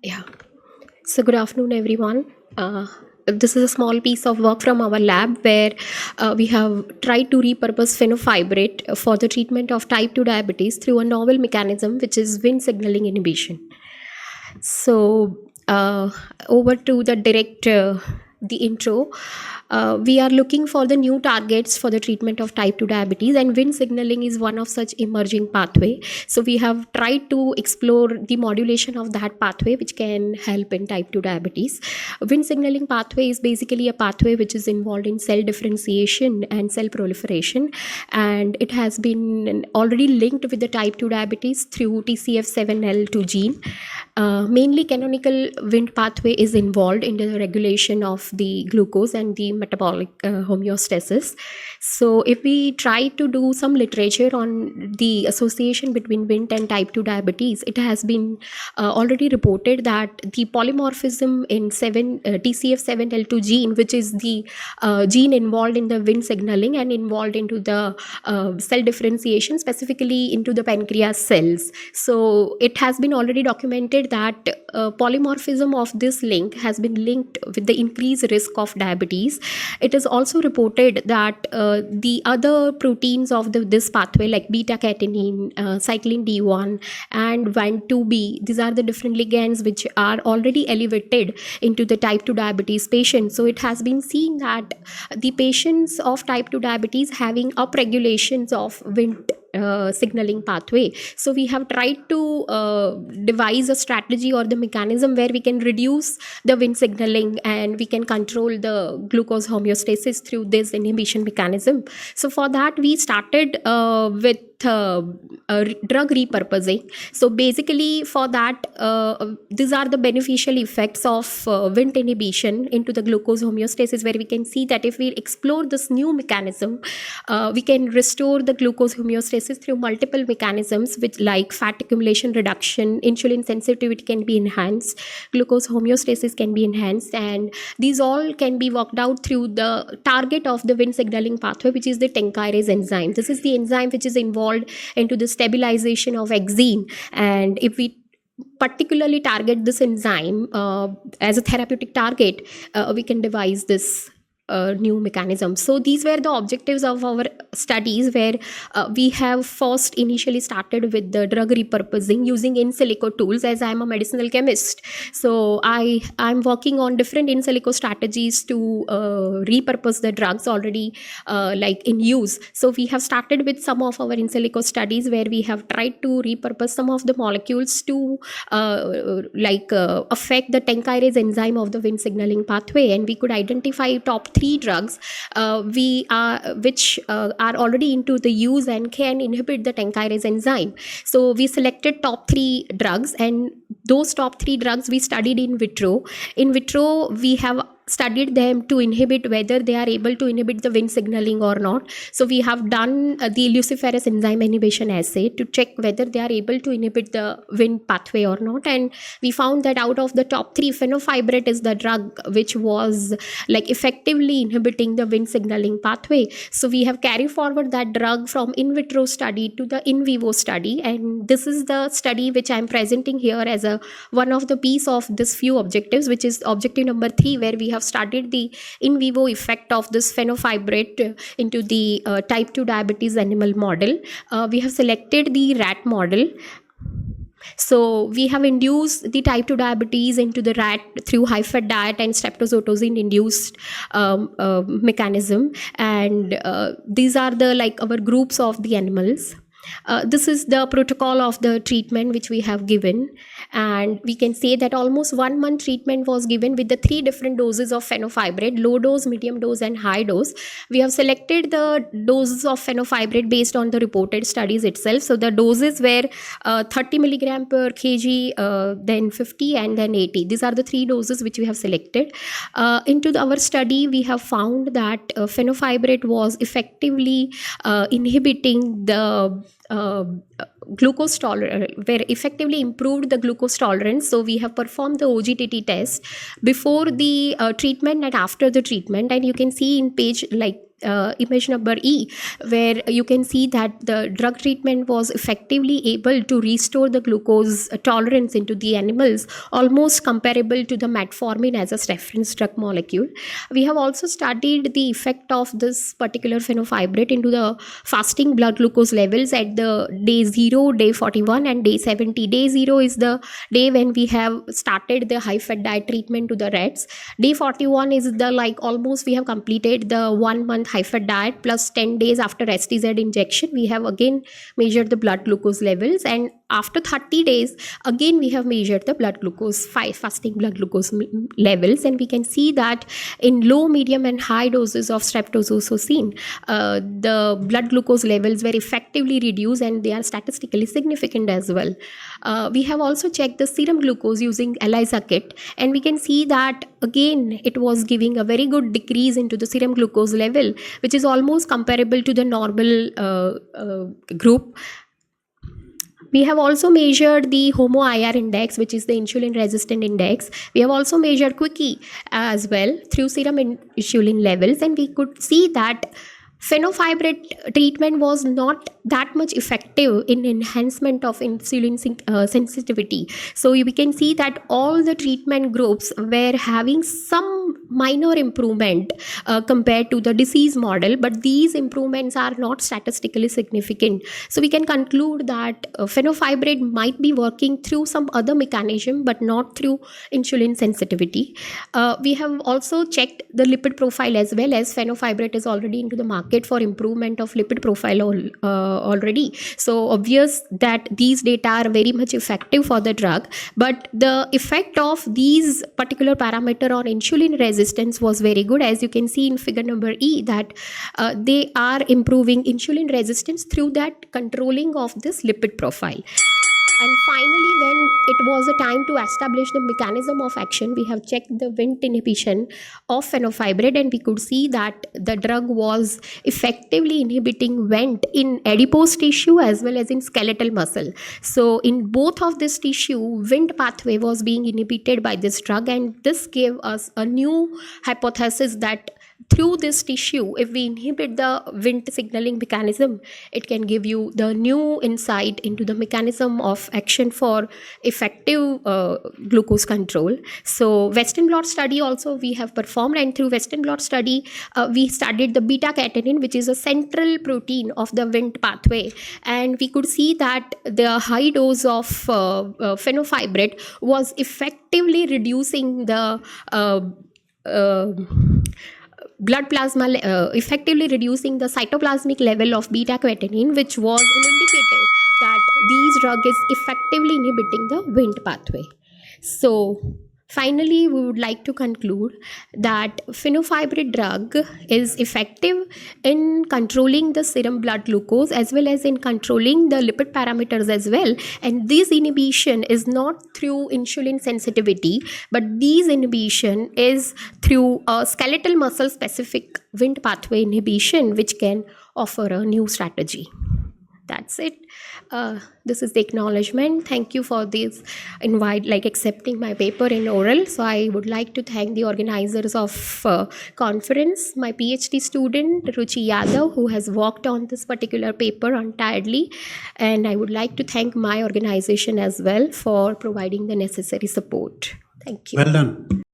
Yeah. So good afternoon, everyone. This is a small piece of work from our lab where we have tried to repurpose fenofibrate for the treatment of type 2 diabetes through a novel mechanism, which is Wnt signaling inhibition. So over to the intro. We are looking for the new targets for the treatment of type 2 diabetes, and Wnt signaling is one of such emerging pathway. So we have tried to explore the modulation of that pathway, which can help in type 2 diabetes. Wnt signaling pathway is basically a pathway which is involved in cell differentiation and cell proliferation, and it has been already linked with the type 2 diabetes through TCF7L2 gene. Mainly canonical Wnt pathway is involved in the regulation of the glucose and the metabolic homeostasis. So if we try to do some literature on the association between Wnt and type 2 diabetes, it has been already reported that the polymorphism in TCF7L2 gene, which is the gene involved in the Wnt signaling and involved into the cell differentiation, specifically into the pancreas cells. So it has been already documented that polymorphism of this link has been linked with the increased risk of diabetes. It is also reported that the other proteins of this pathway, like beta-catenin, cyclin D1, and WAN2B, these are the different ligands which are already elevated into the type 2 diabetes patients. So it has been seen that the patients of type 2 diabetes having upregulations of Wnt signaling pathway. So we have tried to devise a strategy or the mechanism where we can reduce the Wnt signaling and we can control the glucose homeostasis through this inhibition mechanism. So for that we started with drug repurposing. So basically for that, these are the beneficial effects of Wnt inhibition into the glucose homeostasis, where we can see that if we explore this new mechanism, we can restore the glucose homeostasis through multiple mechanisms, which like fat accumulation reduction, insulin sensitivity can be enhanced, glucose homeostasis can be enhanced, and these all can be worked out through the target of the Wnt signaling pathway, which is the tenkyrase enzyme. This is the enzyme which is involved into the stabilization of exene, and if we particularly target this enzyme as a therapeutic target, we can devise this new mechanism. So these were the objectives of our studies, where we have first initially started with the drug repurposing using in silico tools, as I am a medicinal chemist. So I'm working on different in silico strategies to repurpose the drugs already like in use. So we have started with some of our in silico studies where we have tried to repurpose some of the molecules to affect the tenkyrase enzyme of the Wnt signaling pathway, and we could identify top 3 drugs which are already into the use and can inhibit the tenkyrase enzyme. So we selected top 3 drugs, and those top 3 drugs we studied in vitro. In vitro, we have studied them to inhibit whether they are able to inhibit the Wnt signaling or not. So we have done the luciferase enzyme inhibition assay to check whether they are able to inhibit the Wnt pathway or not, and we found that out of the top 3, fenofibrate is the drug which was like effectively inhibiting the Wnt signaling pathway. So we have carried forward that drug from in vitro study to the in vivo study, and this is the study which I am presenting here as a one of the piece of this few objectives, which is objective number 3, where we have studied the in vivo effect of this fenofibrate into the type 2 diabetes animal model. We have selected the rat model. So we have induced the type 2 diabetes into the rat through high fat diet and streptozotocin induced mechanism, and these are the our groups of the animals. This is the protocol of the treatment which we have given, and we can say that almost 1 month treatment was given with the 3 different doses of fenofibrate: low dose, medium dose, and high dose. We have selected the doses of fenofibrate based on the reported studies itself. So the doses were 30 milligram per kg, then 50, and then 80. These are the 3 doses which we have selected. Into our study, we have found that fenofibrate was effectively inhibiting the glucose tolerance, where effectively improved the glucose tolerance. So we have performed the OGTT test before the treatment and after the treatment, and you can see in page image number E, where you can see that the drug treatment was effectively able to restore the glucose tolerance into the animals, almost comparable to the metformin as a reference drug molecule. We have also studied the effect of this particular fenofibrate into the fasting blood glucose levels at the day 0, day 41 and day 70. Day 0 is the day when we have started the high fat diet treatment to the rats. Day 41 is the almost we have completed the 1 month high fat diet plus 10 days after STZ injection. We have again measured the blood glucose levels, and after 30 days again we have measured the blood glucose, fasting blood glucose levels, and we can see that in low, medium and high doses of streptozotocin, the blood glucose levels were effectively reduced and they are statistically significant as well. We have also checked the serum glucose using ELISA kit, and we can see that again it was giving a very good decrease into the serum glucose level, which is almost comparable to the normal group. We have also measured the HOMO-IR index, which is the insulin resistant index. We have also measured quickie as well through serum insulin levels, and we could see that fenofibrate treatment was not that much effective in enhancement of insulin sensitivity. So we can see that all the treatment groups were having some minor improvement compared to the disease model, but these improvements are not statistically significant. So we can conclude that fenofibrate might be working through some other mechanism but not through insulin sensitivity. We have also checked the lipid profile as well, as fenofibrate is already into the market for improvement of lipid profile already. So obvious that these data are very much effective for the drug, but the effect of these particular parameter on insulin resistance was very good, as you can see in figure number E, that they are improving insulin resistance through that controlling of this lipid profile. And finally, when it was a time to establish the mechanism of action, we have checked the Wnt inhibition of fenofibrate, and we could see that the drug was effectively inhibiting Wnt in adipose tissue as well as in skeletal muscle. So in both of this tissue, Wnt pathway was being inhibited by this drug, and this gave us a new hypothesis that through this tissue, if we inhibit the Wnt signaling mechanism, it can give you the new insight into the mechanism of action for effective glucose control. So Western blot study also we have performed, and through Western blot study, we studied the beta-catenin, which is a central protein of the Wnt pathway, and we could see that the high dose of fenofibrate was effectively reducing the blood plasma, effectively reducing the cytoplasmic level of beta-catenin, which was an indicator that these drug is effectively inhibiting the Wnt pathway. So finally, we would like to conclude that fenofibrate drug is effective in controlling the serum blood glucose as well as in controlling the lipid parameters as well. And this inhibition is not through insulin sensitivity, but this inhibition is through a skeletal muscle specific Wnt pathway inhibition, which can offer a new strategy. That's it. This is the acknowledgement. Thank you for this invite, accepting my paper in oral. So I would like to thank the organizers of conference, my PhD student Ruchi Yadav, who has worked on this particular paper untiredly, and I would like to thank my organization as well for providing the necessary support. Thank you. Well done.